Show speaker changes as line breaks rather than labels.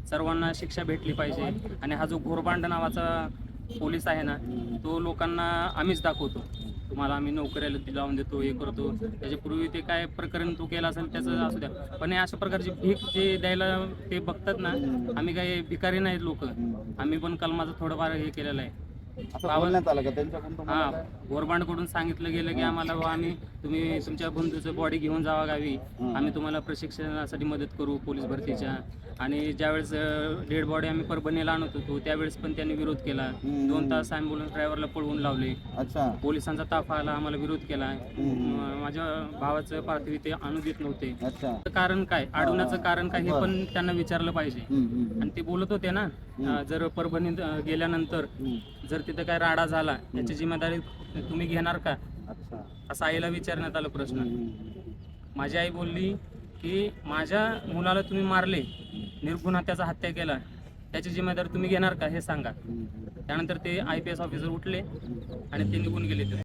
सर्वांना शिक्षा भेटली पाहिजे. आणि हा जो घोरबांड नावाचा पोलीस आहे ना, तो लोकांना आम्हीच दाखवतो, तुम्हाला आम्ही नोकऱ्याला लावून देतो, हे करतो. त्याच्यापूर्वी ते काय प्रकरण तो केला असेल त्याचं असू द्या, पण हे अशा प्रकारची भीक जे द्यायला ते बघतात ना, आम्ही काही भिकारी नाहीत लोक, आम्ही पण कलमाचं थोडंफार हे केलेलं आहे.
असं बोलण्यात आलं का त्यांच्याकडून तुम्हाला
हा,
काय?
गोरबांडकडून सांगितलं गेलं की आम्हाला तुम्ही तुमच्या बंधूचं बॉडी घेऊन जावा गावी, आम्ही तुम्हाला प्रशिक्षणासाठी मदत करू पोलीस भरतीच्या. आणि ज्यावेळेस डेड बॉडी आम्ही परभणीला आणत होतो त्यावेळेस पण त्यांनी विरोध केला. 2 तास ॲम्ब्युलन्स ड्रायव्हरला पळवून लावले.
अच्छा.
पोलिसांचा ताफा आला, आम्हाला विरोध केला. माझ्या भावाचं पार्थिव ते आणू देत नव्हते.
अच्छा.
कारण काय, अडवण्याचं कारण काय हे पण त्यांना विचारलं पाहिजे. आणि ते बोलत होते ना, जर परभणीत गेल्यानंतर जर तिथं काय राडा झाला याची जिम्मेदारी तुम्ही घेणार का, असं आईला विचारण्यात आलं प्रश्न. माझी आई बोलली की माझ्या मुलाला तुम्ही मारले, निर्गुण त्याचा हत्या केला, त्याची जिम्मेदारी तुम्ही घेणार का हे सांगा. त्यानंतर ते IPS ऑफिसर उठले आणि ते निघून गेले.